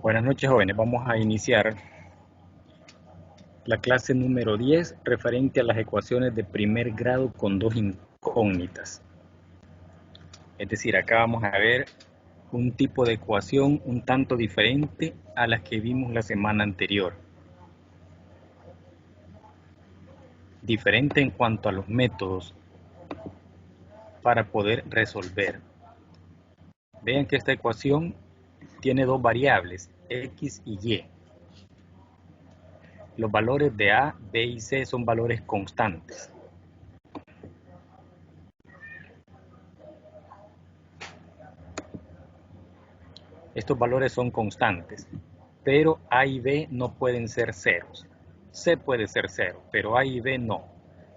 Buenas noches, jóvenes. Vamos a iniciar la clase número 10 referente a las ecuaciones de primer grado con dos incógnitas. Es decir, acá vamos a ver un tipo de ecuación un tanto diferente a las que vimos la semana anterior. Diferente en cuanto a los métodos para poder resolver. Vean que esta ecuación tiene dos variables, x y y. Los valores de a, b y c son valores constantes. Estos valores son constantes, pero a y b no pueden ser ceros. C puede ser cero, pero a y b no,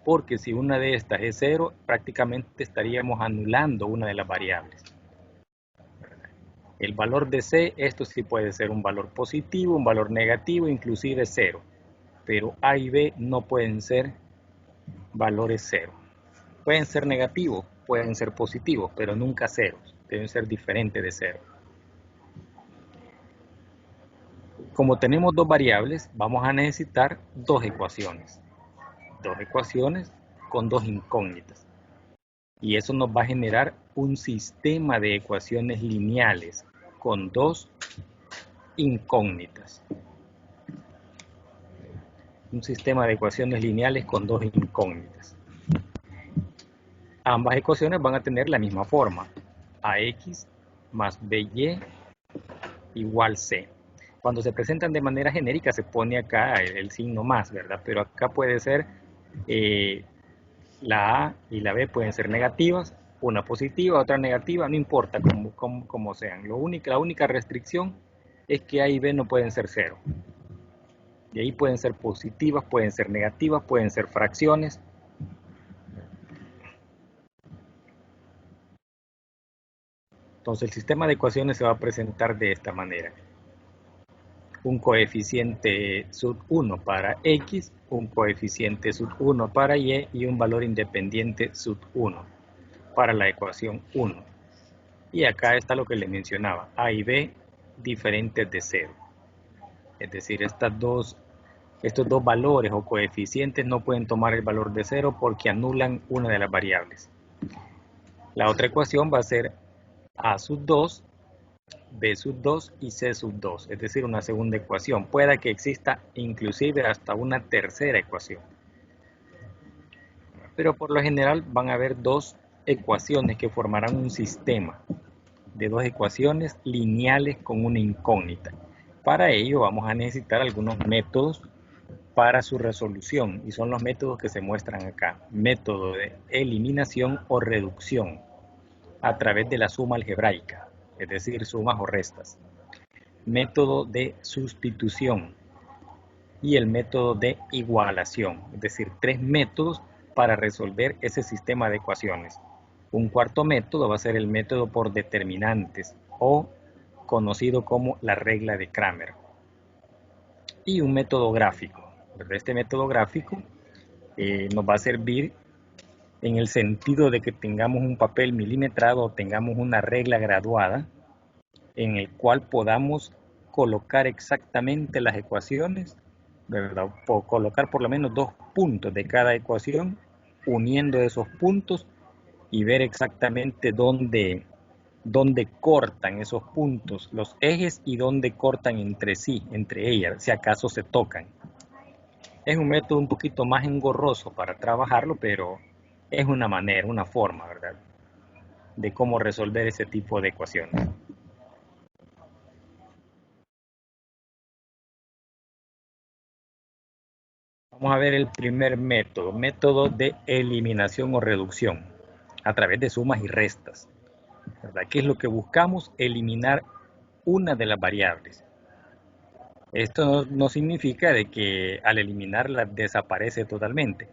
porque si una de estas es cero, prácticamente estaríamos anulando una de las variables. El valor de c, esto sí puede ser un valor positivo, un valor negativo, inclusive cero, pero a y b no pueden ser valores cero. Pueden ser negativos, pueden ser positivos, pero nunca ceros, deben ser diferentes de cero. Como tenemos dos variables, vamos a necesitar dos ecuaciones. Dos ecuaciones con dos incógnitas. Y eso nos va a generar un sistema de ecuaciones lineales con dos incógnitas. Un sistema de ecuaciones lineales con dos incógnitas. Ambas ecuaciones van a tener la misma forma. AX más BY igual C. Cuando se presentan de manera genérica se pone acá el signo más, ¿verdad? Pero acá puede ser la A y la B pueden ser negativas, una positiva, otra negativa, no importa cómo sean. La única restricción es que A y B no pueden ser cero. De ahí pueden ser positivas, pueden ser negativas, pueden ser fracciones. Entonces el sistema de ecuaciones se va a presentar de esta manera. Un coeficiente sub 1 para X, un coeficiente sub 1 para Y y un valor independiente sub 1 para la ecuación 1. Y acá está lo que les mencionaba, A y B diferentes de 0. Es decir, estos dos valores o coeficientes no pueden tomar el valor de 0 porque anulan una de las variables. La otra ecuación va a ser A sub 2, B sub 2 y C sub 2, es decir, una segunda ecuación. Pueda que exista inclusive hasta una tercera ecuación. Pero por lo general van a haber dos ecuaciones que formarán un sistema de dos ecuaciones lineales con una incógnita. Para ello vamos a necesitar algunos métodos para su resolución y son los métodos que se muestran acá. Método de eliminación o reducción a través de la suma algebraica, es decir, sumas o restas. Método de sustitución y el método de igualación, es decir, tres métodos para resolver ese sistema de ecuaciones. Un cuarto método va a ser el método por determinantes o conocido como la regla de Cramer. Y un método gráfico. Este método gráfico nos va a servir en el sentido de que tengamos un papel milimetrado o tengamos una regla graduada en el cual podamos colocar exactamente las ecuaciones, ¿verdad? Colocar por lo menos dos puntos de cada ecuación, uniendo esos puntos y ver exactamente dónde cortan esos puntos, los ejes y dónde cortan entre sí, entre ellas, si acaso se tocan. Es un método un poquito más engorroso para trabajarlo, pero es una manera, una forma, ¿verdad?, de cómo resolver ese tipo de ecuaciones. Vamos a ver el primer método, método de eliminación o reducción, a través de sumas y restas, ¿verdad? ¿Qué es lo que buscamos? Eliminar una de las variables. Esto no significa de que al eliminarla desaparece totalmente.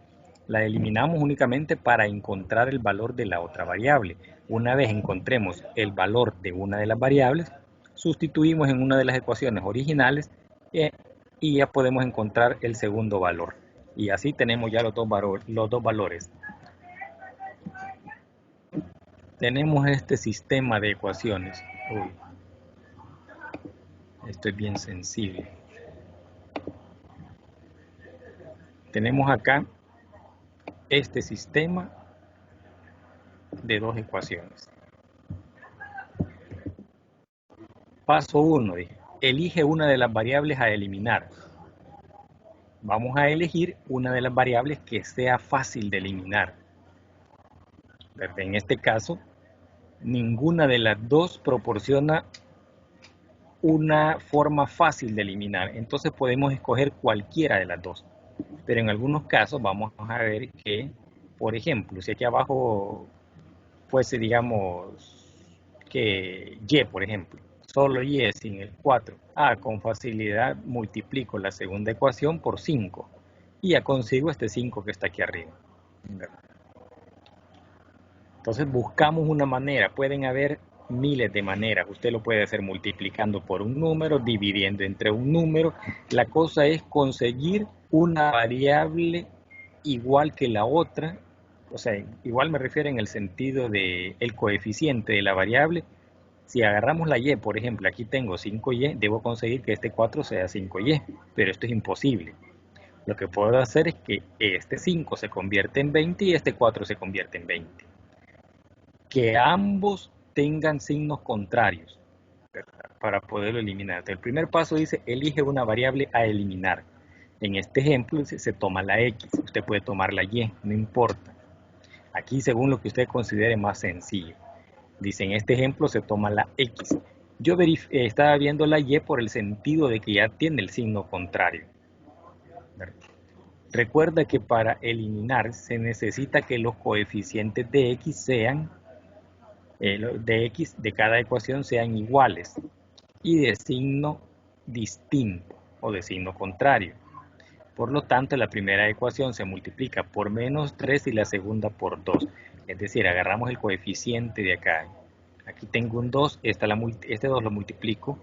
La eliminamos únicamente para encontrar el valor de la otra variable. Una vez encontremos el valor de una de las variables, sustituimos en una de las ecuaciones originales y ya podemos encontrar el segundo valor. Y así tenemos ya los dos valores. Tenemos este sistema de ecuaciones. Esto es bien sensible. Tenemos acá este sistema de dos ecuaciones. Paso 1, elige una de las variables a eliminar. Vamos a elegir una de las variables que sea fácil de eliminar. En este caso, ninguna de las dos proporciona una forma fácil de eliminar, entonces podemos escoger cualquiera de las dos. Pero en algunos casos vamos a ver que, por ejemplo, si aquí abajo fuese, digamos, que y, por ejemplo, solo y sin el 4. Con facilidad multiplico la segunda ecuación por 5 y ya consigo este 5 que está aquí arriba. Entonces buscamos una manera, pueden haber miles de maneras, usted lo puede hacer multiplicando por un número, dividiendo entre un número, la cosa es conseguir una variable igual que la otra, o sea, igual me refiero en el sentido de el coeficiente de la variable. Si agarramos la y, por ejemplo, aquí tengo 5y, debo conseguir que este 4 sea 5y, pero esto es imposible. Lo que puedo hacer es que este 5 se convierte en 20 y este 4 se convierte en 20. Que ambos tengan signos contrarios, ¿verdad?, para poderlo eliminar. El primer paso dice, elige una variable a eliminar. En este ejemplo se toma la x, usted puede tomar la y, no importa. Aquí según lo que usted considere más sencillo. Dice, en este ejemplo se toma la x. Yo estaba viendo la y por el sentido de que ya tiene el signo contrario. Recuerda que para eliminar se necesita que los coeficientes de x sean de x de cada ecuación sean iguales y de signo distinto o de signo contrario. Por lo tanto, la primera ecuación se multiplica por menos 3 y la segunda por 2. Es decir, agarramos el coeficiente de acá. Aquí tengo un 2, este 2 lo multiplico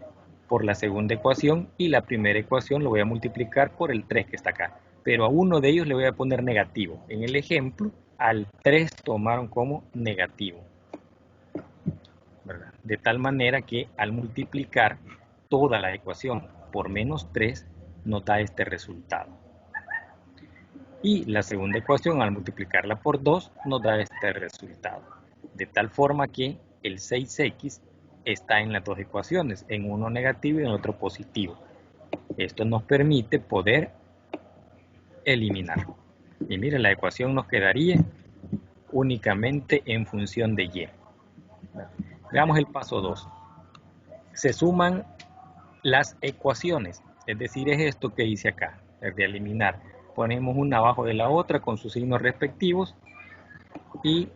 por la segunda ecuación y la primera ecuación lo voy a multiplicar por el 3 que está acá. Pero a uno de ellos le voy a poner negativo. En el ejemplo, al 3 tomaron como negativo, ¿verdad? De tal manera que al multiplicar toda la ecuación por menos 3 nos da este resultado. Y la segunda ecuación al multiplicarla por 2 nos da este resultado. De tal forma que el 6x está en las dos ecuaciones, en uno negativo y en otro positivo. Esto nos permite poder eliminar. Y miren, la ecuación nos quedaría únicamente en función de y. Veamos el paso 2. Se suman las ecuaciones, es decir, es esto que hice acá, es de eliminar. Ponemos una abajo de la otra con sus signos respectivos y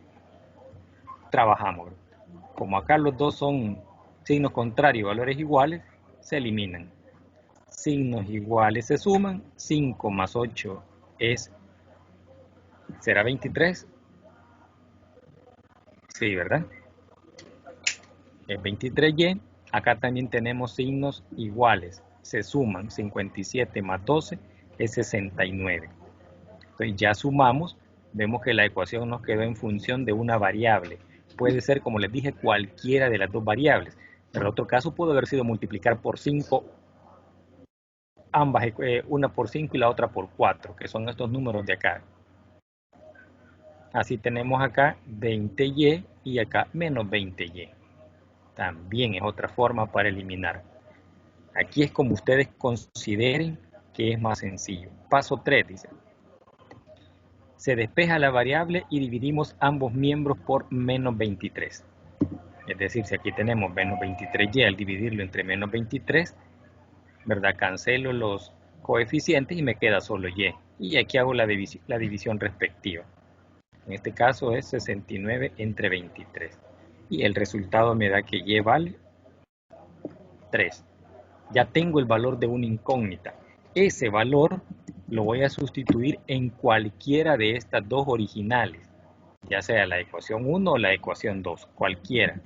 trabajamos. Como acá los dos son signos contrarios, valores iguales, se eliminan. Signos iguales se suman, 5 más 8 ¿será 23? Sí, ¿verdad? Es 23y. Acá también tenemos signos iguales, se suman, 57 más 12 es 69. Entonces ya sumamos, vemos que la ecuación nos quedó en función de una variable. Puede ser, como les dije, cualquiera de las dos variables. En el otro caso pudo haber sido multiplicar por 5, ambas, una por 5 y la otra por 4, que son estos números de acá. Así tenemos acá 20y y acá menos 20y. También es otra forma para eliminar. Aquí es como ustedes consideren que es más sencillo. Paso 3, dice. Se despeja la variable y dividimos ambos miembros por menos 23. Es decir, si aquí tenemos menos 23y, al dividirlo entre menos 23, ¿verdad? Cancelo los coeficientes y me queda solo y. Y aquí hago la división respectiva. En este caso es 69 entre 23. Y el resultado me da que y vale 3. Ya tengo el valor de una incógnita. Ese valor lo voy a sustituir en cualquiera de estas dos originales, ya sea la ecuación 1 o la ecuación 2, cualquiera.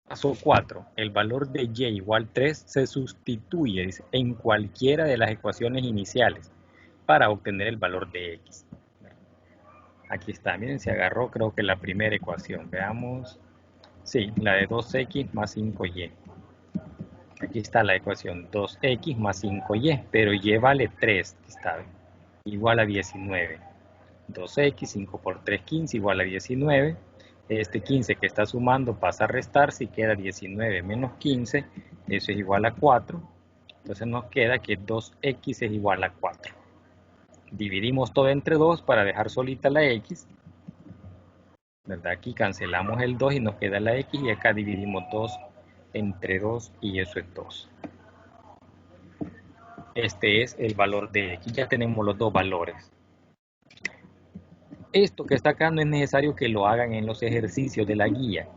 Paso 4. El valor de y igual 3 se sustituye en cualquiera de las ecuaciones iniciales para obtener el valor de x. Aquí está, miren, se agarró creo que la primera ecuación. Veamos. Sí, la de 2x más 5y. Aquí está la ecuación 2x más 5y, pero y vale 3, está igual a 19. 2x, 5 por 3, 15, igual a 19. Este 15 que está sumando pasa a restarse y queda 19 menos 15, eso es igual a 4. Entonces nos queda que 2x es igual a 4. Dividimos todo entre 2 para dejar solita la x, ¿verdad? Aquí cancelamos el 2 y nos queda la x, y acá dividimos 2 entre 2 y eso es 2. Este es el valor de x, ya tenemos los dos valores. Esto que está acá no es necesario que lo hagan en los ejercicios de la guía.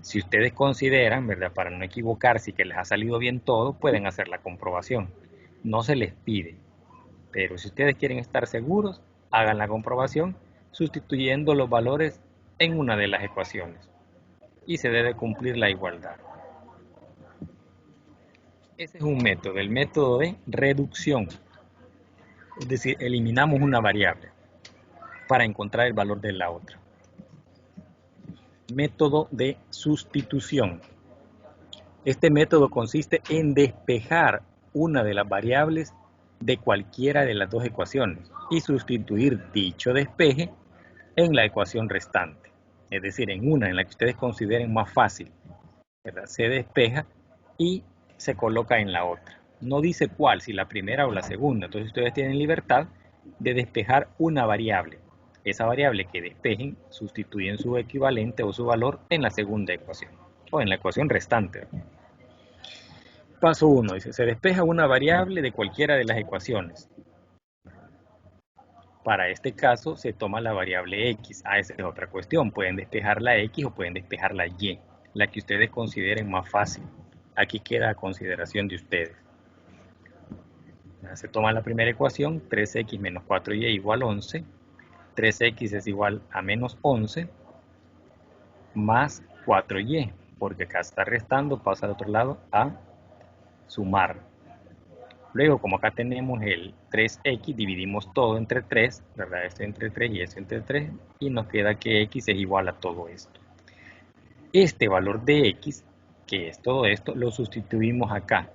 Si ustedes consideran, ¿verdad?, para no equivocarse y que les ha salido bien todo, pueden hacer la comprobación. No se les pide, pero si ustedes quieren estar seguros, hagan la comprobación sustituyendo los valores en una de las ecuaciones. Y se debe cumplir la igualdad. Ese es un método, el método de reducción. Es decir, eliminamos una variable para encontrar el valor de la otra. Método de sustitución. Este método consiste en despejar una de las variables de cualquiera de las dos ecuaciones y sustituir dicho despeje en la ecuación restante. Es decir, en una en la que ustedes consideren más fácil, ¿verdad?, se despeja y se coloca en la otra. No dice cuál, si la primera o la segunda. Entonces ustedes tienen libertad de despejar una variable. Esa variable que despejen sustituyen su equivalente o su valor en la segunda ecuación o en la ecuación restante. Paso 1, dice, se despeja una variable de cualquiera de las ecuaciones. Para este caso se toma la variable x. Esa es otra cuestión. Pueden despejar la x o pueden despejar la y, la que ustedes consideren más fácil. Aquí queda a consideración de ustedes. Se toma la primera ecuación, 3x menos 4y igual 11. 3x es igual a menos 11 más 4y, porque acá está restando, pasa al otro lado a sumar. Luego, como acá tenemos el 3x, dividimos todo entre 3, ¿verdad? Esto entre 3 y esto entre 3, y nos queda que x es igual a todo esto. Este valor de x, que es todo esto, lo sustituimos acá,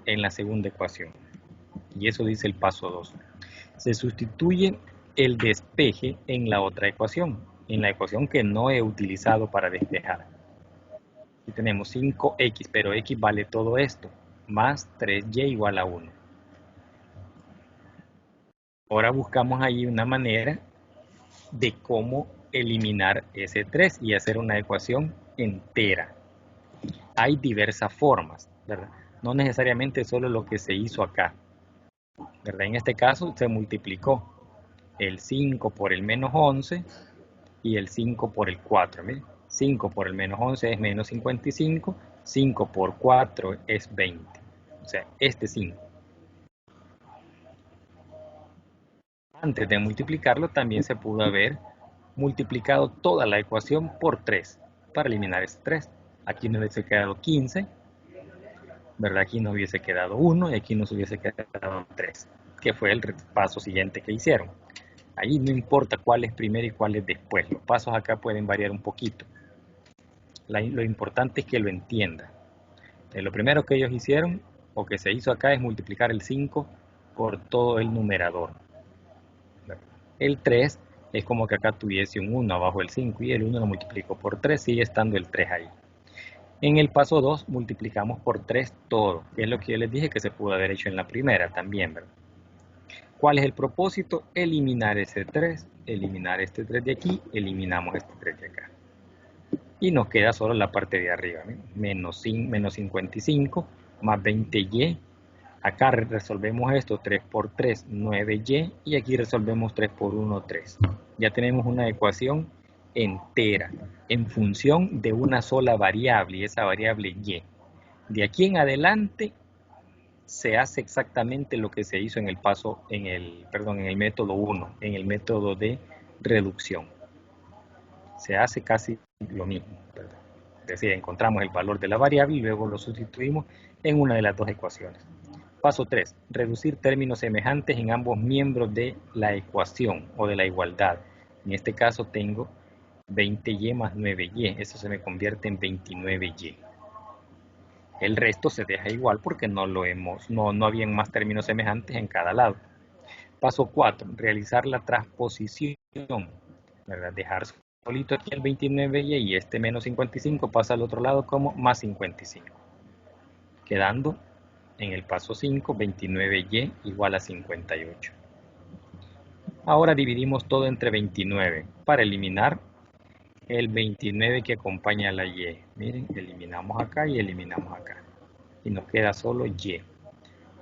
en la segunda ecuación. Y eso dice el paso 2. Se sustituye el despeje en la otra ecuación, en la ecuación que no he utilizado para despejar. Aquí tenemos 5x, pero x vale todo esto, más 3y igual a 1. Ahora buscamos ahí una manera de cómo eliminar ese 3 y hacer una ecuación entera. Hay diversas formas, ¿verdad? No necesariamente solo lo que se hizo acá, ¿verdad? En este caso se multiplicó el 5 por el menos 11 y el 5 por el 4. ¿Miren? 5 por el menos 11 es menos 55, 5 por 4 es 20. O sea, este 5. Antes de multiplicarlo también se pudo haber multiplicado toda la ecuación por 3 para eliminar ese 3. Aquí nos hubiese quedado 15, ¿verdad? Aquí nos hubiese quedado 1 y aquí nos hubiese quedado 3, que fue el paso siguiente que hicieron. Ahí no importa cuál es primero y cuál es después. Los pasos acá pueden variar un poquito. Lo importante es que lo entiendan. Lo primero que ellos hicieron, o que se hizo acá, es multiplicar el 5 por todo el numerador. El 3 es como que acá tuviese un 1 abajo del 5 y el 1 lo multiplico por 3, sigue estando el 3 ahí. En el paso 2 multiplicamos por 3 todo, que es lo que yo les dije que se pudo haber hecho en la primera también, ¿verdad? ¿Cuál es el propósito? Eliminar ese 3, eliminar este 3 de aquí, eliminamos este 3 de acá. Y nos queda solo la parte de arriba, ¿no? menos 55 más 20y. Acá resolvemos esto, 3 por 3, 9y, y aquí resolvemos 3 por 1, 3. Ya tenemos una ecuación entera en función de una sola variable, y esa variable y. De aquí en adelante se hace exactamente lo que se hizo en el método 1, en el método de reducción. Se hace casi lo mismo, ¿verdad? Es decir, encontramos el valor de la variable y luego lo sustituimos en una de las dos ecuaciones. Paso 3. Reducir términos semejantes en ambos miembros de la ecuación o de la igualdad. En este caso tengo 20y más 9y. Eso se me convierte en 29y. El resto se deja igual porque no habían más términos semejantes en cada lado. Paso 4, realizar la transposición, ¿verdad? Dejar solito aquí el 29y y este menos 55 pasa al otro lado como más 55, quedando en el paso 5, 29y igual a 58. Ahora dividimos todo entre 29 para eliminar el 29 que acompaña a la y. Miren, eliminamos acá y eliminamos acá. Y nos queda solo y.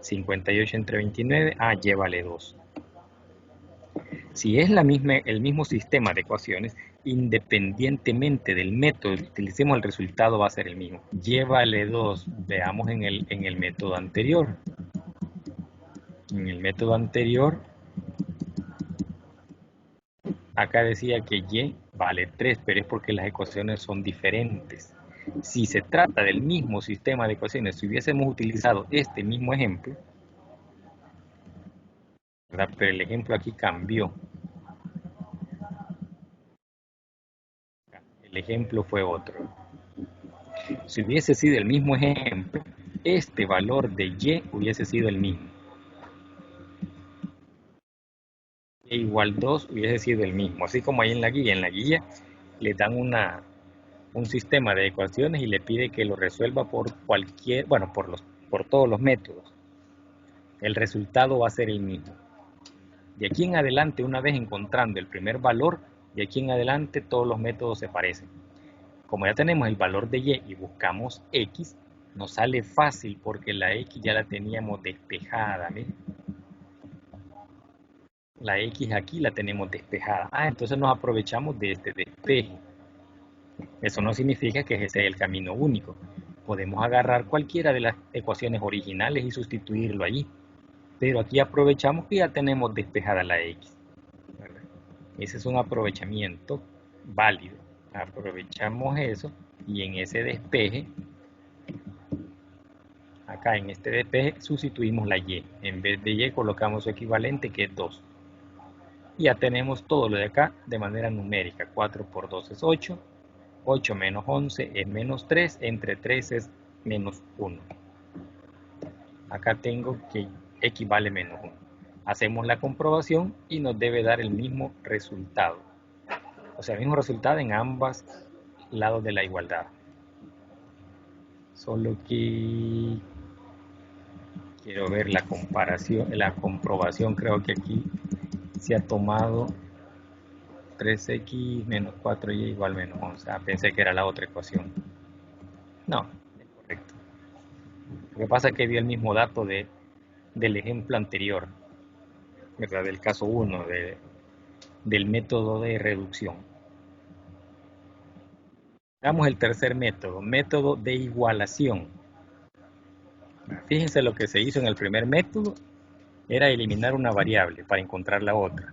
58 entre 29, y vale 2. Si es el mismo sistema de ecuaciones, independientemente del método que utilicemos, el resultado va a ser el mismo. Y vale 2. Veamos en el método anterior. En el método anterior, acá decía que y vale 3, pero es porque las ecuaciones son diferentes. Si se trata del mismo sistema de ecuaciones, si hubiésemos utilizado este mismo ejemplo, ¿verdad? Pero el ejemplo aquí cambió. El ejemplo fue otro. Si hubiese sido el mismo ejemplo, este valor de y hubiese sido el mismo. Y igual 2 hubiese sido el mismo. Así como ahí en la guía. En la guía le dan un sistema de ecuaciones y le pide que lo resuelva por cualquier, bueno, por todos los métodos. El resultado va a ser el mismo. De aquí en adelante, una vez encontrando el primer valor, de aquí en adelante todos los métodos se parecen. Como ya tenemos el valor de y buscamos x, nos sale fácil porque la x ya la teníamos despejada. ¿Ven? La x aquí la tenemos despejada. Entonces nos aprovechamos de este despeje. Eso no significa que ese sea el camino único. Podemos agarrar cualquiera de las ecuaciones originales y sustituirlo allí. Pero aquí aprovechamos que ya tenemos despejada la x, ¿verdad? Ese es un aprovechamiento válido. Aprovechamos eso y en ese despeje, acá en este despeje, sustituimos la y. En vez de y colocamos su equivalente que es 2. Y ya tenemos todo lo de acá de manera numérica. 4 por 2 es 8. 8 menos 11 es menos 3. Entre 3 es menos 1. Acá tengo que x vale menos 1. Hacemos la comprobación y nos debe dar el mismo resultado. O sea, el mismo resultado en ambos lados de la igualdad. Solo que quiero ver la comparación, la comprobación. Creo que aquí se ha tomado 3x menos 4y igual menos 11. Pensé que era la otra ecuación. No, es correcto. Lo que pasa es que vi el mismo dato del ejemplo anterior, ¿verdad? Del caso 1, del método de reducción. Veamos el tercer método, método de igualación. Fíjense lo que se hizo en el primer método, era eliminar una variable para encontrar la otra.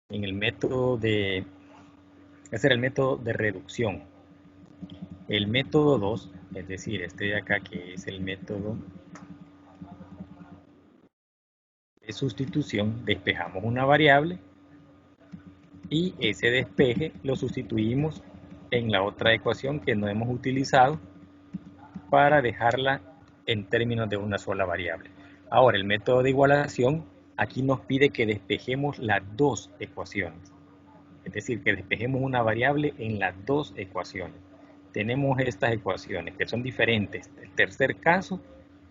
En el método ese era el método de reducción. El método 2, es decir, este de acá que es el método de sustitución, despejamos una variable y ese despeje lo sustituimos en la otra ecuación que no hemos utilizado para dejarla en términos de una sola variable. Ahora, el método de igualación aquí nos pide que despejemos las dos ecuaciones. Es decir, que despejemos una variable en las dos ecuaciones. Tenemos estas ecuaciones que son diferentes. El tercer caso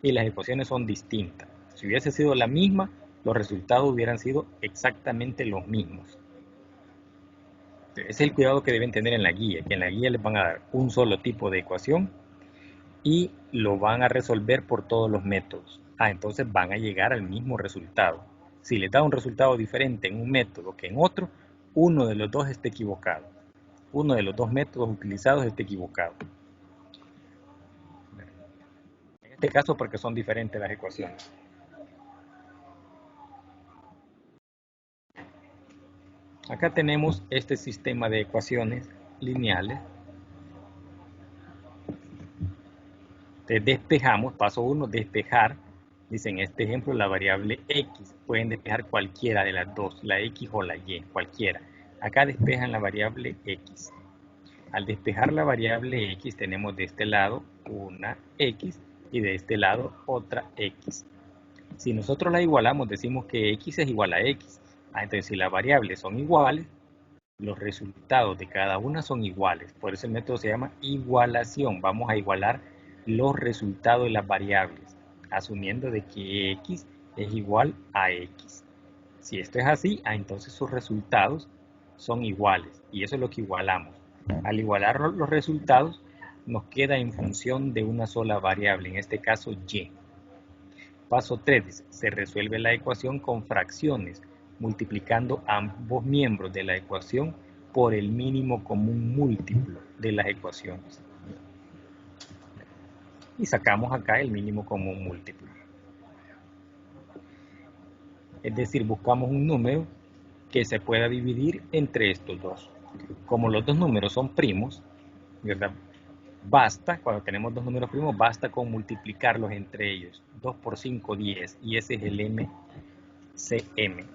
y las ecuaciones son distintas. Si hubiese sido la misma, los resultados hubieran sido exactamente los mismos. Ese es el cuidado que deben tener en la guía, que en la guía les van a dar un solo tipo de ecuación y lo van a resolver por todos los métodos. Entonces van a llegar al mismo resultado. Si les da un resultado diferente en un método que en otro, uno de los dos está equivocado. Uno de los dos métodos utilizados está equivocado. En este caso porque son diferentes las ecuaciones. Acá tenemos este sistema de ecuaciones lineales. Despejamos, paso 1, despejar. Dice en este ejemplo la variable x. Pueden despejar cualquiera de las dos, la x o la y, cualquiera. Acá despejan la variable x. Al despejar la variable x tenemos de este lado una x y de este lado otra x. Si nosotros la igualamos, decimos que x es igual a x. Entonces, si las variables son iguales, los resultados de cada una son iguales. Por eso el método se llama igualación. Vamos a igualar los resultados de las variables, asumiendo de que x es igual a x. Si esto es así, entonces sus resultados son iguales. Y eso es lo que igualamos. Al igualar los resultados, nos queda en función de una sola variable, en este caso y. Paso 3. Se resuelve la ecuación con fracciones, multiplicando ambos miembros de la ecuación por el mínimo común múltiplo de las ecuaciones. Y sacamos acá el mínimo común múltiplo. Es decir, buscamos un número que se pueda dividir entre estos dos. Como los dos números son primos, ¿verdad? Basta, cuando tenemos dos números primos, basta con multiplicarlos entre ellos. 2 por 5, 10. Y ese es el MCM.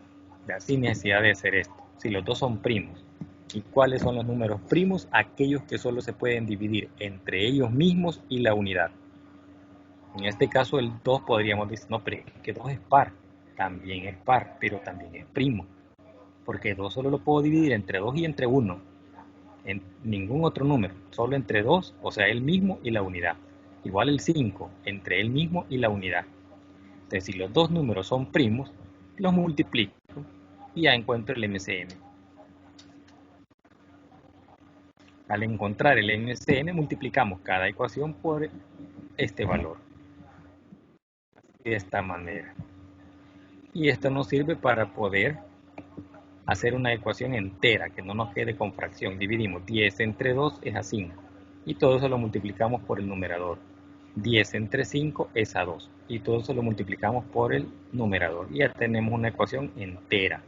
Sin necesidad de hacer esto. Si los dos son primos. ¿Y cuáles son los números primos? Aquellos que solo se pueden dividir entre ellos mismos y la unidad. En este caso el 2 podríamos decir, no, pero es que 2 es par. También es par, pero también es primo. Porque 2 solo lo puedo dividir entre 2 y entre 1. En ningún otro número, solo entre 2, o sea, el mismo y la unidad. Igual el 5, entre el mismo y la unidad. Entonces, si los dos números son primos, los multiplico y ya encuentro el MCM. Al encontrar el MCM, multiplicamos cada ecuación por este valor. De esta manera. Y esto nos sirve para poder hacer una ecuación entera, que no nos quede con fracción. Dividimos 10 entre 2 es a 5. Y todo eso lo multiplicamos por el numerador. 10 entre 5 es a 2. Y todo eso lo multiplicamos por el numerador. Y ya tenemos una ecuación entera.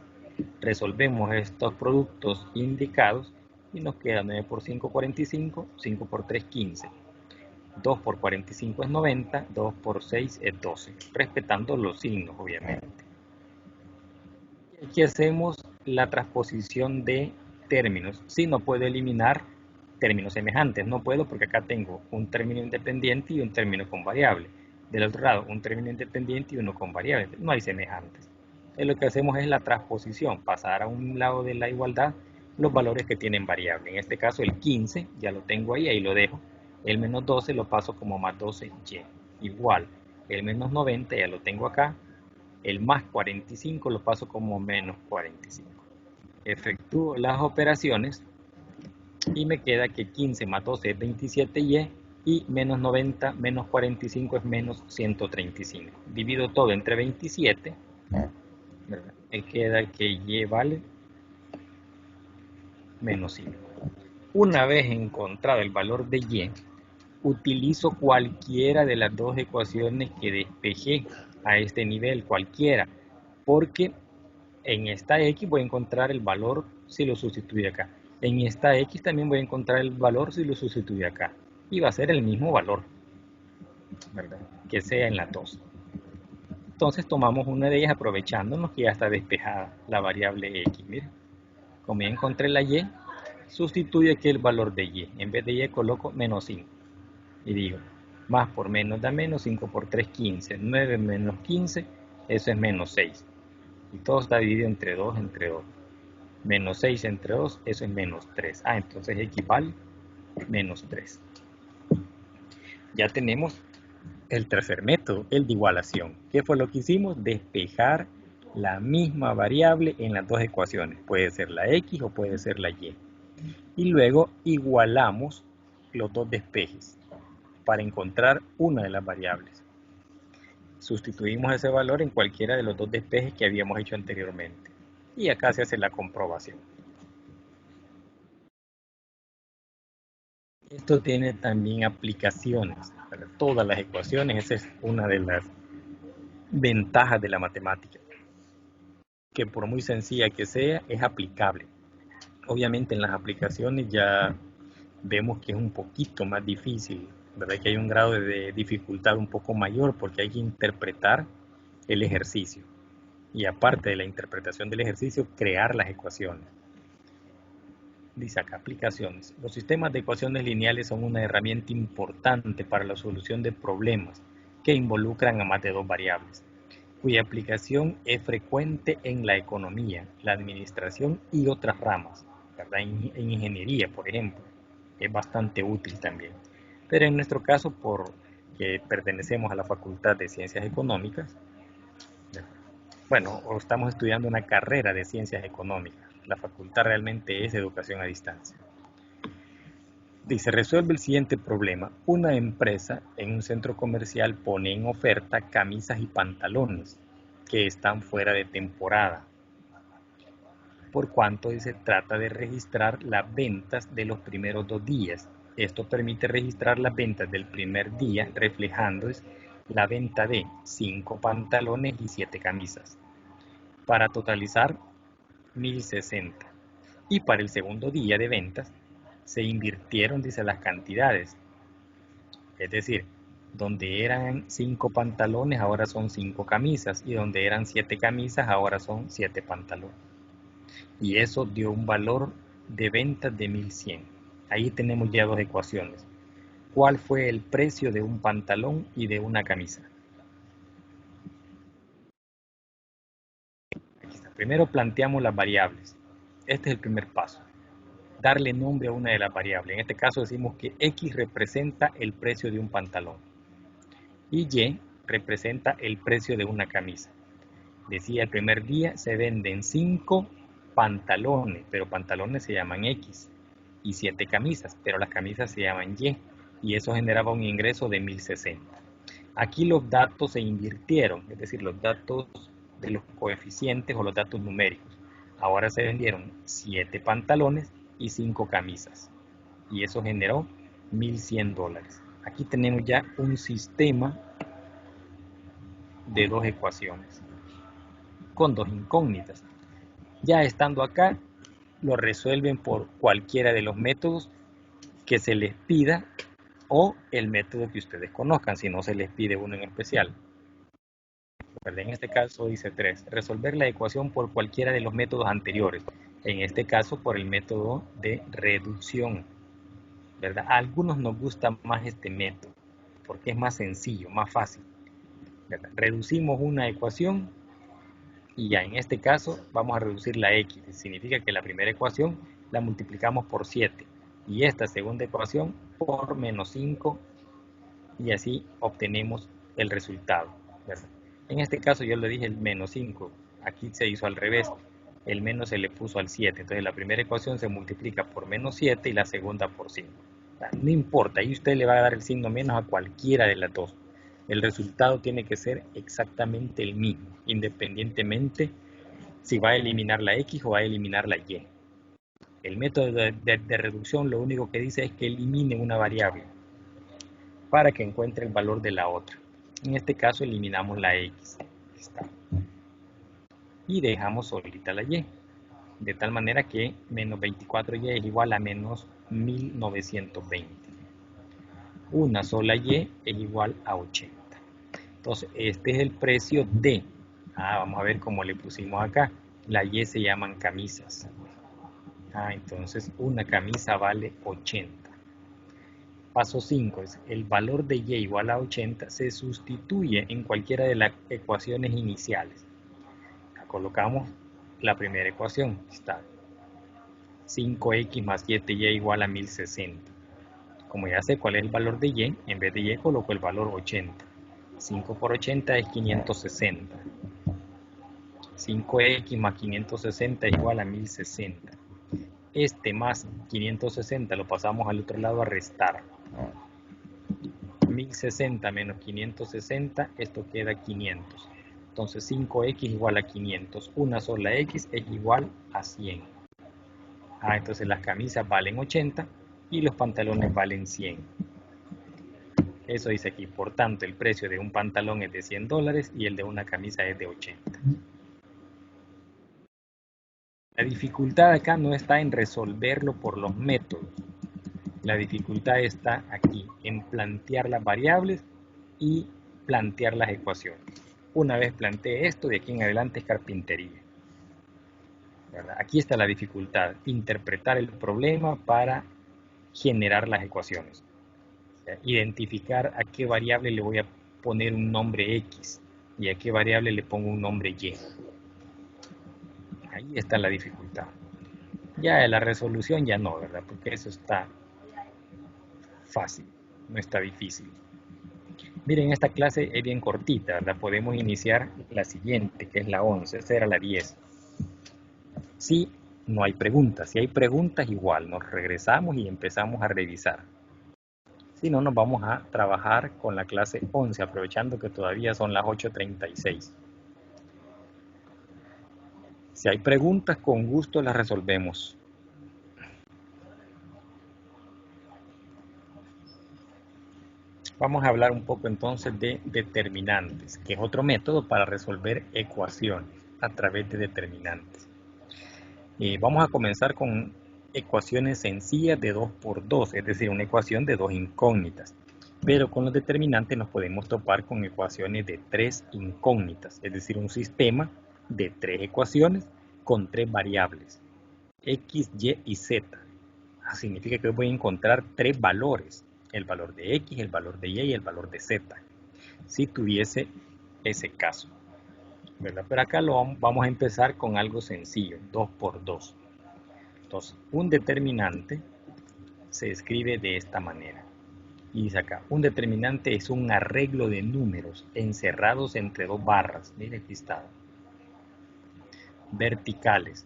Resolvemos estos productos indicados y nos queda 9 por 5, 45, 5 por 3, 15. 2 por 45 es 90, 2 por 6 es 12, respetando los signos, obviamente. Aquí hacemos la transposición de términos. Si no puedo eliminar términos semejantes, no puedo porque acá tengo un término independiente y un término con variable. Del otro lado, un término independiente y uno con variable. No hay semejantes. Entonces, lo que hacemos es la transposición, pasar a un lado de la igualdad los valores que tienen variable. En este caso, el 15 ya lo tengo ahí lo dejo. El menos 12 lo paso como más 12y. Igual, el menos 90 ya lo tengo acá. El más 45 lo paso como menos 45. Efectúo las operaciones y me queda que 15 más 12 es 27y y menos 90 menos 45 es menos 135. Divido todo entre 27, ¿verdad? Me queda que y vale menos 5. Una vez encontrado el valor de y, utilizo cualquiera de las dos ecuaciones que despejé a este nivel, cualquiera, porque en esta x voy a encontrar el valor si lo sustituyo acá. En esta x también voy a encontrar el valor si lo sustituyo acá. Y va a ser el mismo valor, ¿verdad? Que sea en las dos. Entonces tomamos una de ellas aprovechándonos que ya está despejada la variable x. Miren, como ya encontré la y, sustituyo aquí el valor de y. En vez de y coloco menos 5. Y digo, más por menos da menos, 5 por 3, 15. 9 menos 15, eso es menos 6. Y todo está dividido entre 2, entre 2. Menos 6 entre 2, eso es menos 3. Entonces equivale menos 3. Ya tenemos el tercer método, el de igualación. ¿Qué fue lo que hicimos? Despejar la misma variable en las dos ecuaciones. Puede ser la x o puede ser la y. Y luego igualamos los dos despejes para encontrar una de las variables. Sustituimos ese valor en cualquiera de los dos despejes que habíamos hecho anteriormente. Y acá se hace la comprobación. Esto tiene también aplicaciones para todas las ecuaciones. Esa es una de las ventajas de la matemática, que por muy sencilla que sea, es aplicable. Obviamente en las aplicaciones ya vemos que es un poquito más difícil, ¿verdad? Que hay un grado de dificultad un poco mayor porque hay que interpretar el ejercicio. Y aparte de la interpretación del ejercicio, crear las ecuaciones. Dice acá, aplicaciones. Los sistemas de ecuaciones lineales son una herramienta importante para la solución de problemas que involucran a más de dos variables, cuya aplicación es frecuente en la economía, la administración y otras ramas, ¿verdad? En ingeniería, por ejemplo, es bastante útil también. Pero en nuestro caso, porque pertenecemos a la Facultad de Ciencias Económicas, bueno, o estamos estudiando una carrera de Ciencias Económicas, la facultad realmente es educación a distancia. Dice, resuelve el siguiente problema. Una empresa en un centro comercial pone en oferta camisas y pantalones que están fuera de temporada, por cuanto se trata de registrar las ventas de los primeros 2 días. Esto permite registrar las ventas del primer día, reflejando la venta de 5 pantalones y 7 camisas, para totalizar 1060. Y para el segundo día de ventas, se invirtieron, dice, las cantidades. Es decir, donde eran 5 pantalones, ahora son 5 camisas. Y donde eran 7 camisas, ahora son 7 pantalones. Y eso dio un valor de ventas de 1100. Ahí tenemos ya dos ecuaciones. ¿Cuál fue el precio de un pantalón y de una camisa? Aquí está. Primero planteamos las variables. Este es el primer paso. Darle nombre a una de las variables. En este caso decimos que X representa el precio de un pantalón y Y representa el precio de una camisa. Decía, el primer día se venden 5 pantalones, pero pantalones se llaman X, y 7 camisas, pero las camisas se llaman y eso generaba un ingreso de 1060. Aquí los datos se invirtieron, es decir, los datos de los coeficientes o los datos numéricos. Ahora se vendieron 7 pantalones y 5 camisas, y eso generó $1100. Aquí tenemos ya un sistema de dos ecuaciones con dos incógnitas. Ya estando acá, lo resuelven por cualquiera de los métodos que se les pida o el método que ustedes conozcan, si no se les pide uno en especial. En este caso dice 3, resolver la ecuación por cualquiera de los métodos anteriores. En este caso por el método de reducción, ¿verdad? A algunos nos gusta más este método porque es más sencillo, más fácil, ¿verdad? Reducimos una ecuación y ya en este caso vamos a reducir la x. Significa que la primera ecuación la multiplicamos por 7 y esta segunda ecuación por menos 5 y así obtenemos el resultado, ¿verdad? En este caso yo le dije el menos 5, aquí se hizo al revés, el menos se le puso al 7, entonces la primera ecuación se multiplica por menos 7 y la segunda por 5. No importa, ahí usted le va a dar el signo menos a cualquiera de las dos. El resultado tiene que ser exactamente el mismo, independientemente si va a eliminar la X o va a eliminar la Y. El método de reducción lo único que dice es que elimine una variable para que encuentre el valor de la otra. En este caso eliminamos la X. Está. Y dejamos solita la Y. De tal manera que menos 24Y es igual a menos 1920. Una sola Y es igual a 80. Entonces, este es el precio de, vamos a ver cómo le pusimos acá, la Y se llaman camisas. Entonces una camisa vale 80. Paso 5 es, el valor de Y igual a 80 se sustituye en cualquiera de las ecuaciones iniciales. Colocamos la primera ecuación, está 5x más 7y igual a 1060. Como ya sé cuál es el valor de Y, en vez de Y coloco el valor 80. 5 por 80 es 560. 5x más 560 es igual a 1060. Este más 560 lo pasamos al otro lado a restar. 1060 menos 560, esto queda 500. Entonces 5x igual a 500. Una sola x es igual a 100. Entonces las camisas valen 80 y los pantalones valen 100. Eso dice aquí. Por tanto, el precio de un pantalón es de $100 y el de una camisa es de 80. La dificultad acá no está en resolverlo por los métodos. La dificultad está aquí, en plantear las variables y plantear las ecuaciones. Una vez planteé esto, de aquí en adelante es carpintería, ¿verdad? Aquí está la dificultad, interpretar el problema para generar las ecuaciones. Identificar a qué variable le voy a poner un nombre X y a qué variable le pongo un nombre Y. Ahí está la dificultad. Ya de la resolución ya no, ¿verdad? Porque eso está fácil, no está difícil. Miren, esta clase es bien cortita, la podemos iniciar la siguiente, que es la 11, esta era la 10. Si no hay preguntas, si hay preguntas igual, nos regresamos y empezamos a revisar. Si no, nos vamos a trabajar con la clase 11, aprovechando que todavía son las 8:36. Si hay preguntas, con gusto las resolvemos. Vamos a hablar un poco entonces de determinantes, que es otro método para resolver ecuaciones a través de determinantes. Vamos a comenzar con ecuaciones sencillas de 2 por 2, es decir, una ecuación de dos incógnitas. Pero con los determinantes nos podemos topar con ecuaciones de 3 incógnitas, es decir, un sistema de 3 ecuaciones con 3 variables, x, y y z. Significa que voy a encontrar 3 valores, el valor de x, el valor de y y el valor de z, si tuviese ese caso, ¿verdad? Pero acá vamos a empezar con algo sencillo, 2 por 2. Entonces, un determinante se escribe de esta manera. Y dice acá, un determinante es un arreglo de números encerrados entre dos barras. Mire, aquí está. Verticales.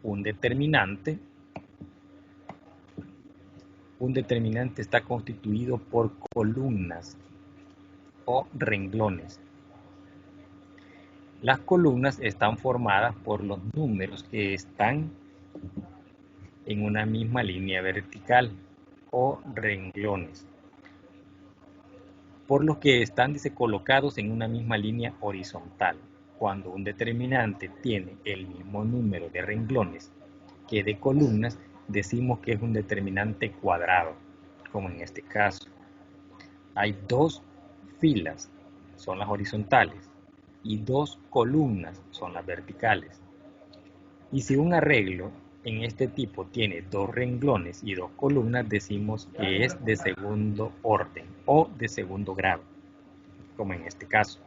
Un determinante está constituido por columnas o renglones. Las columnas están formadas por los números que están en una misma línea vertical o renglones, por los que están colocados en una misma línea horizontal. Cuando un determinante tiene el mismo número de renglones que de columnas, decimos que es un determinante cuadrado, como en este caso. Hay dos filas, son las horizontales, y dos columnas, son las verticales. Y si un arreglo en este tipo tiene dos renglones y dos columnas, decimos que es de segundo orden o de segundo grado, como en este caso.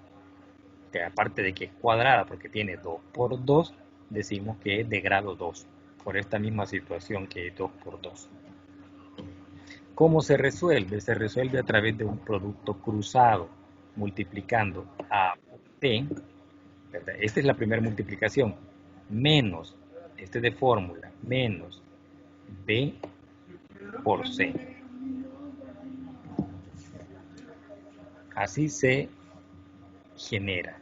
Que aparte de que es cuadrada porque tiene 2 por 2, decimos que es de grado 2, por esta misma situación que es 2 por 2. ¿Cómo se resuelve? Se resuelve a través de un producto cruzado, multiplicando a por t, ¿verdad? Esta es la primera multiplicación, menos, este de fórmula, menos b por c. Así se genera.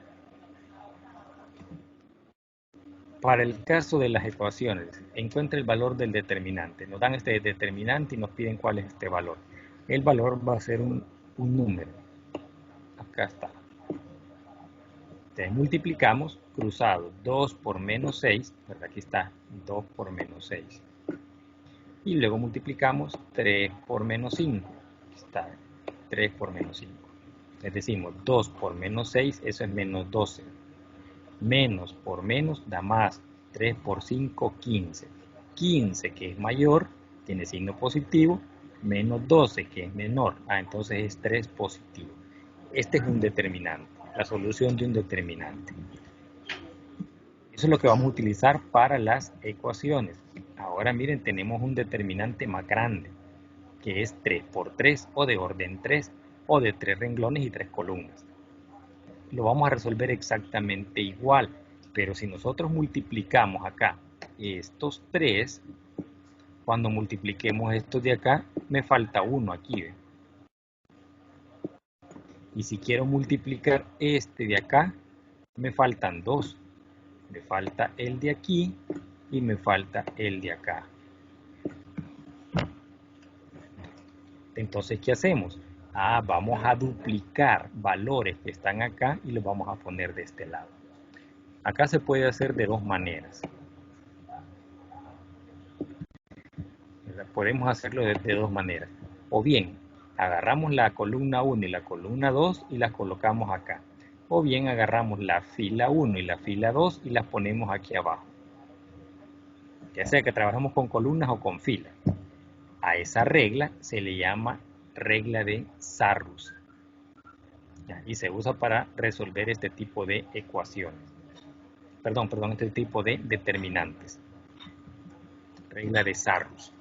Para el caso de las ecuaciones, encuentra el valor del determinante. Nos dan este determinante y nos piden cuál es este valor. El valor va a ser un número. Acá está. Entonces multiplicamos cruzado 2 por menos 6, ¿verdad? Aquí está 2 por menos 6. Y luego multiplicamos 3 por menos 5. Aquí está 3 por menos 5. Les decimos 2 por menos 6, eso es menos 12. Menos por menos da más. 3 por 5, 15. 15 que es mayor, tiene signo positivo, menos 12 que es menor. Entonces es 3 positivo. Este es un determinante, la solución de un determinante. Eso es lo que vamos a utilizar para las ecuaciones. Ahora miren, tenemos un determinante más grande, que es 3 por 3 o de orden 3 o de 3 renglones y 3 columnas. Lo vamos a resolver exactamente igual, pero si nosotros multiplicamos acá estos 3, cuando multipliquemos estos de acá, me falta 1 aquí, ¿ve? Y si quiero multiplicar este de acá, me faltan 2. Me falta el de aquí y me falta el de acá. Entonces, ¿qué hacemos? Vamos a duplicar valores que están acá y los vamos a poner de este lado. Acá se puede hacer de dos maneras. Podemos hacerlo de dos maneras. O bien, agarramos la columna 1 y la columna 2 y las colocamos acá. O bien agarramos la fila 1 y la fila 2 y las ponemos aquí abajo. Ya sea que trabajamos con columnas o con filas. A esa regla se le llama regla de Sarrus. ¿ya? Y se usa para resolver este tipo de ecuaciones. Perdón, este tipo de determinantes. Regla de Sarrus.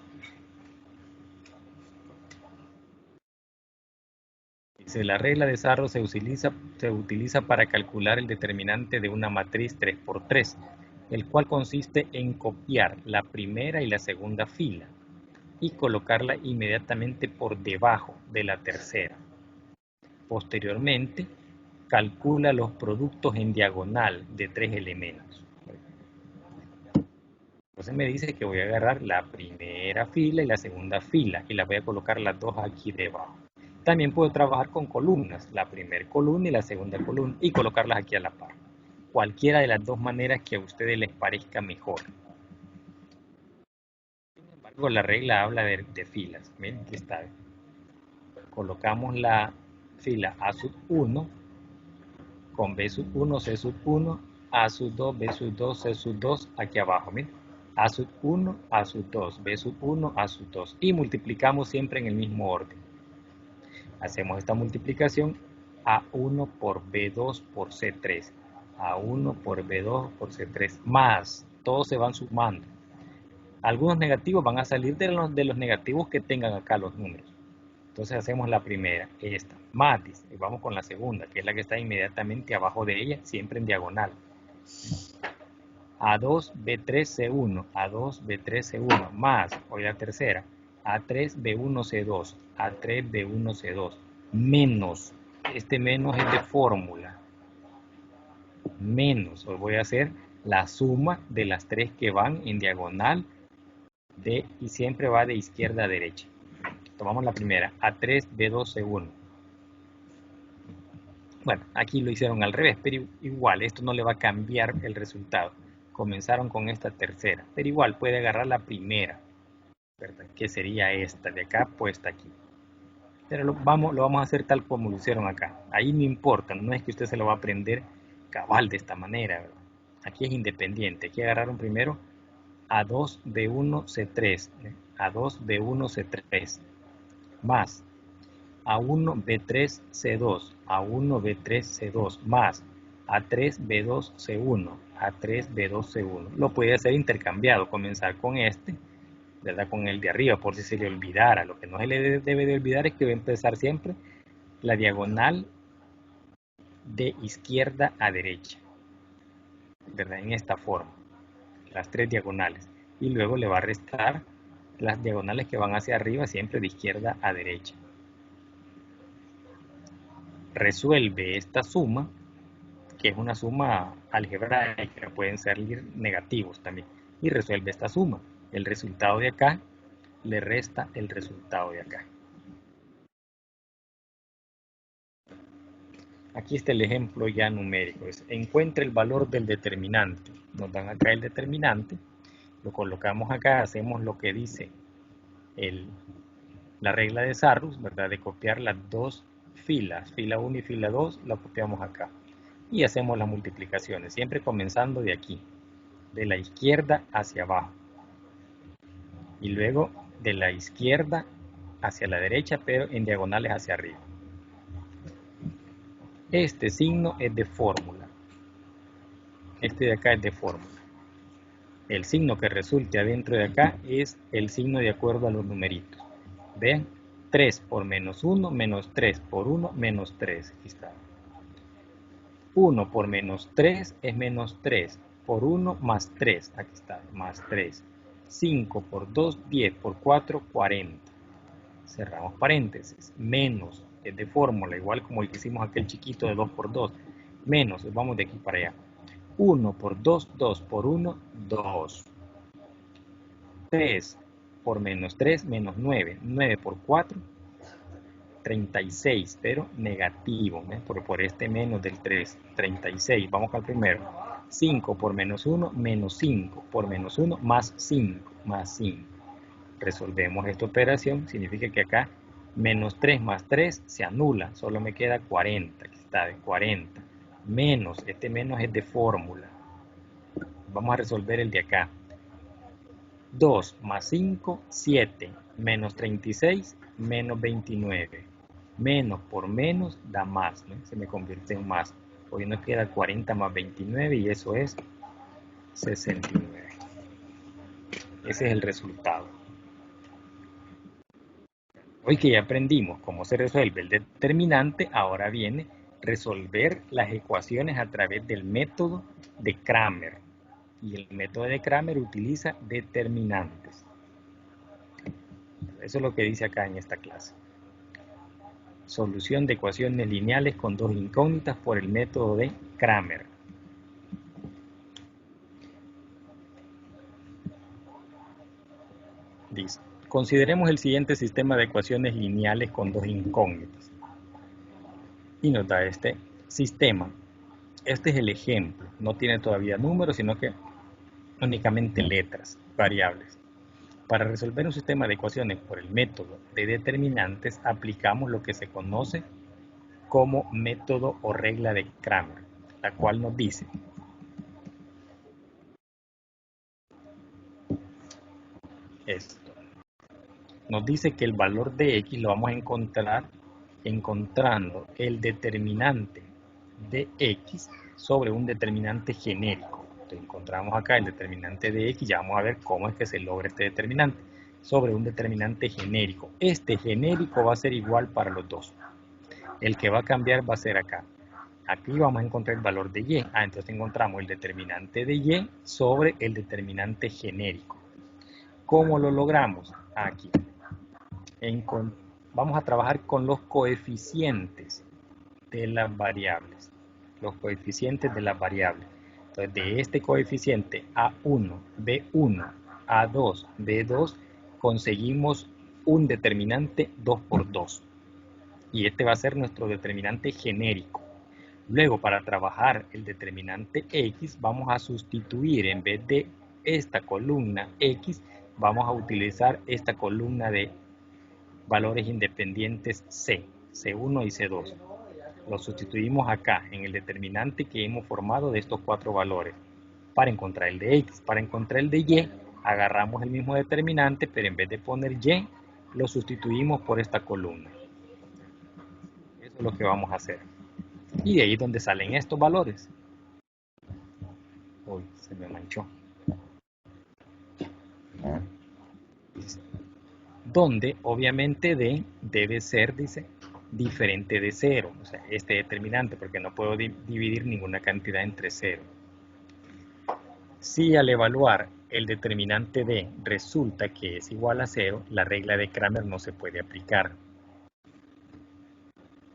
Dice, la regla de Sarrus se utiliza para calcular el determinante de una matriz 3×3, el cual consiste en copiar la primera y la segunda fila y colocarla inmediatamente por debajo de la tercera. Posteriormente, calcula los productos en diagonal de 3 elementos. Entonces me dice que voy a agarrar la primera fila y la segunda fila y las voy a colocar las dos aquí debajo. También puedo trabajar con columnas, la primera columna y la segunda columna, y colocarlas aquí a la par. Cualquiera de las dos maneras que a ustedes les parezca mejor. Sin embargo, la regla habla de filas. Miren, aquí está. Colocamos la fila A1 con B1, C1, A2, B2, C2 aquí abajo. Miren. A1, A2, B1, A2. Y multiplicamos siempre en el mismo orden. Hacemos esta multiplicación A1 por B2 por C3. A1 por B2 por C3. Más. Todos se van sumando. Algunos negativos van a salir de los negativos que tengan acá los números. Entonces hacemos la primera, esta, más, y vamos con la segunda, que es la que está inmediatamente abajo de ella, siempre en diagonal. A2, B3, C1, A2, B3, C1, más, hoy la tercera, A3, B1, C2, A3, B1, C2, menos, este menos es de fórmula, menos, hoy voy a hacer la suma de las tres que van en diagonal y siempre va de izquierda a derecha. Tomamos la primera, A3, B2, C1. Bueno, aquí lo hicieron al revés, pero igual, esto no le va a cambiar el resultado. Comenzaron con esta tercera, pero igual puede agarrar la primera, ¿verdad? Que sería esta, de acá puesta aquí. Pero lo vamos a hacer tal como lo hicieron acá. Ahí no importa, no es que usted se lo va a aprender cabal de esta manera, ¿verdad? Aquí es independiente, aquí agarraron primero A2, B1, C3, A2, B1, C3, más A1, B3, C2, A1, B3, C2, más A3, B2, C1, A3, B2, C1. Lo puede hacer intercambiado, comenzar con este, ¿verdad? Con el de arriba, por si se le olvidara. Lo que no se le debe de olvidar es que va a empezar siempre la diagonal de izquierda a derecha, ¿verdad? En esta forma, las tres diagonales. Y luego le va a restar las diagonales que van hacia arriba, siempre de izquierda a derecha. Resuelve esta suma, que es una suma algebraica, pueden ser negativos también, y resuelve esta suma. El resultado de acá le resta el resultado de acá. Aquí está el ejemplo ya numérico. Encuentra el valor del determinante. Nos dan acá el determinante, lo colocamos acá, hacemos lo que dice la regla de Sarrus, ¿verdad? De copiar las dos filas, fila 1 y fila 2, la copiamos acá. Y hacemos las multiplicaciones, siempre comenzando de aquí, de la izquierda hacia abajo. Y luego de la izquierda hacia la derecha, pero en diagonales hacia arriba. Este signo es de fórmula. Este de acá es de fórmula. El signo que resulte adentro de acá es el signo de acuerdo a los numeritos. ¿Ven? 3 por menos 1, menos 3 por 1, menos 3. Aquí está. 1 por menos 3 es menos 3. Por 1 más 3. Aquí está, más 3. 5 por 2, 10. Por 4, 40. Cerramos paréntesis. Menos es de fórmula, igual como el que hicimos aquel chiquito de 2 por 2. Menos, vamos de aquí para allá. 1 por 2, 2 por 1, 2. 3 por menos 3, menos 9. 9 por 4, 36, pero negativo, ¿eh? Por este menos del 3, 36. Vamos al primero. 5 por menos 1, menos 5. Por menos 1, más 5, más 5. Resolvemos esta operación, significa que acá menos 3 más 3 se anula, solo me queda 40, aquí está, de 40. Menos, este menos es de fórmula. Vamos a resolver el de acá. 2 más 5, 7, menos 36, menos 29. Menos por menos da más, ¿no? Se me convierte en más. Hoy nos queda 40 más 29 y eso es 69. Ese es el resultado. Hoy que ya aprendimos cómo se resuelve el determinante, ahora viene resolver las ecuaciones a través del método de Cramer. Y el método de Cramer utiliza determinantes. Eso es lo que dice acá en esta clase. Solución de ecuaciones lineales con dos incógnitas por el método de Cramer. Dice, consideremos el siguiente sistema de ecuaciones lineales con dos incógnitas. Y nos da este sistema. Este es el ejemplo. No tiene todavía números, sino que únicamente letras, variables. Para resolver un sistema de ecuaciones por el método de determinantes, aplicamos lo que se conoce como método o regla de Cramer, la cual nos dice esto. Nos dice que el valor de x lo vamos a encontrar encontrando el determinante de x sobre un determinante genérico. Entonces encontramos acá el determinante de x, ya vamos a ver cómo es que se logra este determinante sobre un determinante genérico. Este genérico va a ser igual para los dos. El que va a cambiar va a ser acá. Aquí vamos a encontrar el valor de y. Entonces encontramos el determinante de y sobre el determinante genérico. ¿Cómo lo logramos? Aquí. Vamos a trabajar con los coeficientes de las variables. Los coeficientes de las variables. Entonces, de este coeficiente A1, B1, A2, B2, conseguimos un determinante 2 por 2. Y este va a ser nuestro determinante genérico. Luego, para trabajar el determinante x, vamos a sustituir, en vez de esta columna x, vamos a utilizar esta columna de valores independientes c, c1 y c2. Lo sustituimos acá, en el determinante que hemos formado de estos cuatro valores, para encontrar el de x. Para encontrar el de y, agarramos el mismo determinante, pero en vez de poner y, lo sustituimos por esta columna. Eso es lo que vamos a hacer. Y de ahí es donde salen estos valores. Uy, se me manchó. Donde obviamente d debe ser, dice, diferente de 0. O sea, este determinante, porque no puedo dividir ninguna cantidad entre 0. Si al evaluar el determinante d resulta que es igual a 0, la regla de Cramer no se puede aplicar,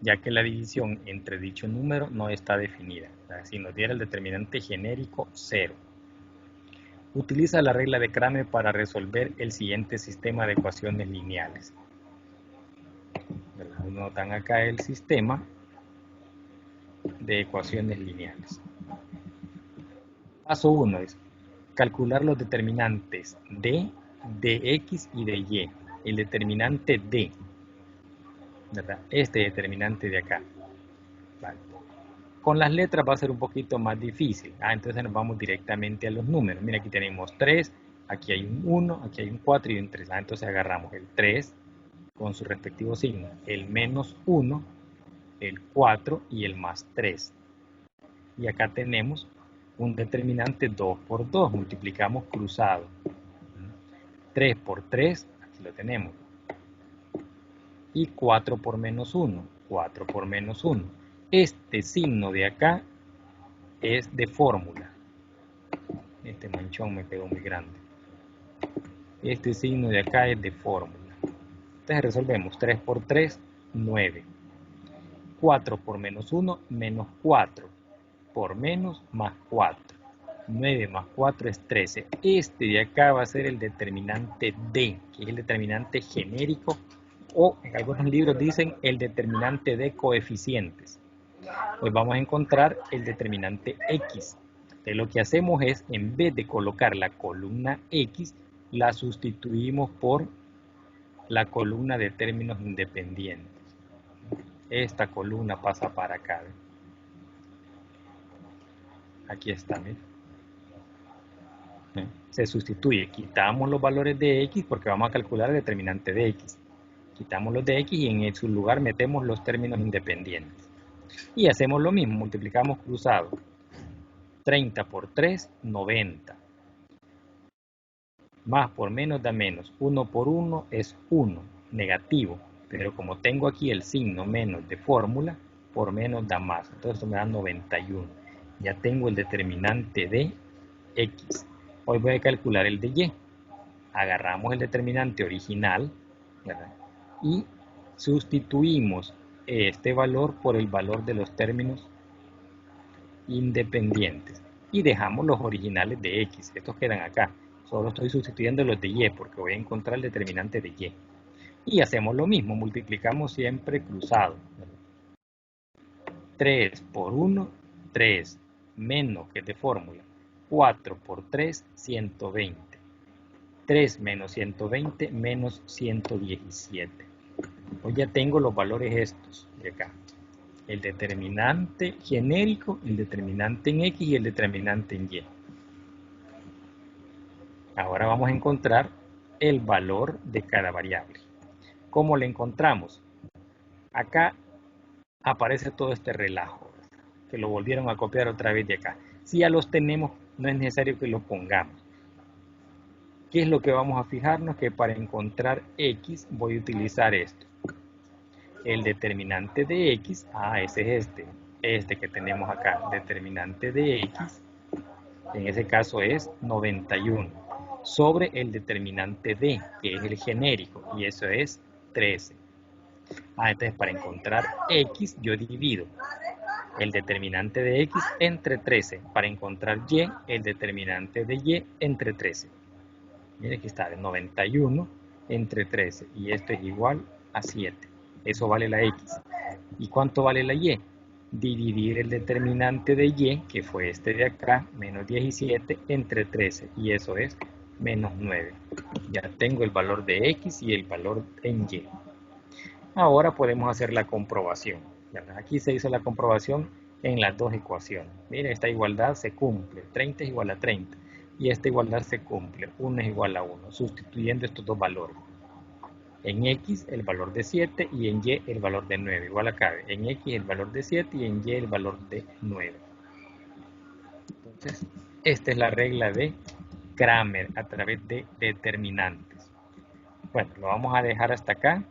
ya que la división entre dicho número no está definida. O sea, si nos diera el determinante genérico 0. Utiliza la regla de Cramer para resolver el siguiente sistema de ecuaciones lineales. Notan acá el sistema de ecuaciones lineales. Paso 1 es calcular los determinantes de x y de y. El determinante d, ¿verdad? Este determinante de acá. Vale. Con las letras va a ser un poquito más difícil. Entonces nos vamos directamente a los números. Mira, aquí tenemos 3, aquí hay un 1, aquí hay un 4 y un 3. Entonces agarramos el 3 con su respectivo signo, el menos 1, el 4 y el más 3. Y acá tenemos un determinante 2 por 2. Multiplicamos cruzado. 3 por 3, aquí lo tenemos. Y 4 por menos 1, 4 por menos 1. Este signo de acá es de fórmula. Este manchón me quedó muy grande. Este signo de acá es de fórmula. Entonces resolvemos 3 por 3, 9. 4 por menos 1, menos 4. Por menos, más 4. 9 más 4 es 13. Este de acá va a ser el determinante D, que es el determinante genérico, o en algunos libros dicen el determinante de coeficientes. Pues vamos a encontrar el determinante X. Entonces lo que hacemos es, en vez de colocar la columna X, la sustituimos por la columna de términos independientes. Esta columna pasa para acá. Aquí está, ¿ves? Se sustituye, quitamos los valores de X porque vamos a calcular el determinante de X. Quitamos los de X y en su lugar metemos los términos independientes. Y hacemos lo mismo, multiplicamos cruzado. 30 por 3, 90. Más por menos da menos. 1 por 1 es 1, negativo. Pero como tengo aquí el signo menos de fórmula, por menos da más. Entonces esto me da 91. Ya tengo el determinante de X. Hoy voy a calcular el de Y. Agarramos el determinante original, ¿verdad? Y sustituimos este valor por el valor de los términos independientes. Y dejamos los originales de X. Estos quedan acá. Solo estoy sustituyendo los de Y porque voy a encontrar el determinante de Y. Y hacemos lo mismo, multiplicamos siempre cruzado. 3 por 1, 3, menos que es de fórmula. 4 por 3, 120. 3 menos 120 menos 117. Hoy ya tengo los valores estos de acá. El determinante genérico, el determinante en X y el determinante en Y. Ahora vamos a encontrar el valor de cada variable. ¿Cómo lo encontramos? Acá aparece todo este relajo, que lo volvieron a copiar otra vez de acá. Si ya los tenemos, no es necesario que los pongamos. ¿Qué es lo que vamos a fijarnos? Que para encontrar X voy a utilizar esto. El determinante de X, ese es este que tenemos acá, determinante de X, en ese caso es 91, sobre el determinante D, que es el genérico, y eso es 13. Entonces para encontrar X yo divido el determinante de X entre 13, para encontrar Y, el determinante de Y entre 13. Miren que está de 91 entre 13, y esto es igual a 7. Eso vale la X. ¿Y cuánto vale la Y? Dividir el determinante de Y, que fue este de acá, menos 17, entre 13. Y eso es menos 9. Ya tengo el valor de X y el valor en Y. Ahora podemos hacer la comprobación. Aquí se hizo la comprobación en las dos ecuaciones. Miren, esta igualdad se cumple. 30 es igual a 30. Y esta igualdad se cumple. 1 es igual a 1. Sustituyendo estos dos valores. En X el valor de 7 y en Y el valor de 9. Igual acá. En X el valor de 7 y en Y el valor de 9. Entonces, esta es la regla de Cramer a través de determinantes. Bueno, lo vamos a dejar hasta acá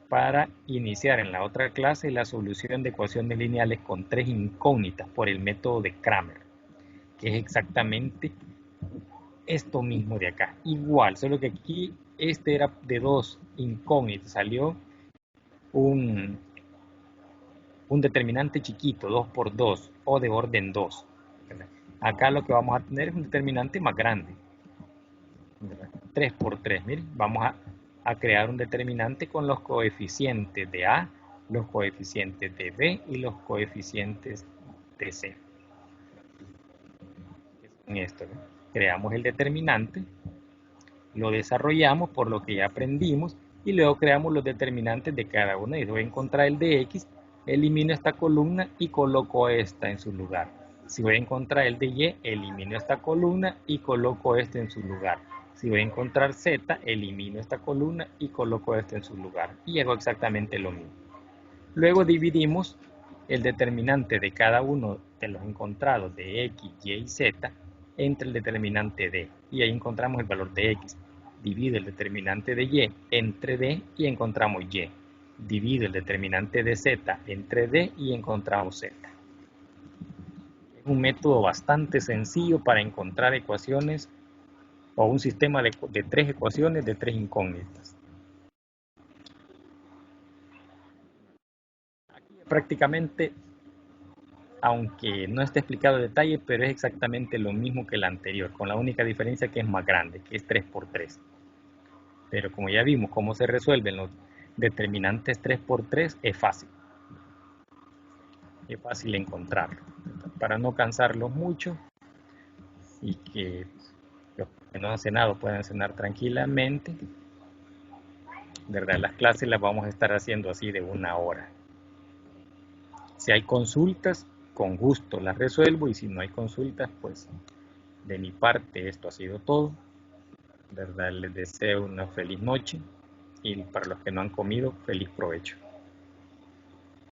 para iniciar en la otra clase la solución de ecuaciones lineales con tres incógnitas por el método de Cramer, que es exactamente esto mismo de acá. Igual, solo que aquí este era de dos incógnitas, salió un determinante chiquito, 2 por 2 o de orden 2. Acá lo que vamos a tener es un determinante más grande, 3 por 3. Miren, vamos a crear un determinante con los coeficientes de A, los coeficientes de B y los coeficientes de C. En esto, ¿no? Creamos el determinante, lo desarrollamos por lo que ya aprendimos y luego creamos los determinantes de cada uno. Y voy a encontrar el de X, elimino esta columna y coloco esta en su lugar. Si voy a encontrar el de Y, elimino esta columna y coloco este en su lugar. Si voy a encontrar Z, elimino esta columna y coloco este en su lugar. Y hago exactamente lo mismo. Luego dividimos el determinante de cada uno de los encontrados de X, Y y Z entre el determinante D. Y ahí encontramos el valor de X. Divido el determinante de Y entre D y encontramos Y. Divido el determinante de Z entre D y encontramos Z. Es un método bastante sencillo para encontrar ecuaciones o un sistema de tres ecuaciones de tres incógnitas. Aquí prácticamente, aunque no esté explicado en detalle, pero es exactamente lo mismo que el anterior, con la única diferencia que es más grande, que es 3 por 3. Pero como ya vimos cómo se resuelven los determinantes 3 por 3, es fácil. Es fácil encontrarlo. Para no cansarlos mucho y que los que no han cenado puedan cenar tranquilamente, ¿verdad? Las clases las vamos a estar haciendo así de 1 hora. Si hay consultas, con gusto las resuelvo, y si no hay consultas, pues de mi parte esto ha sido todo, ¿verdad? Les deseo una feliz noche y para los que no han comido, feliz provecho.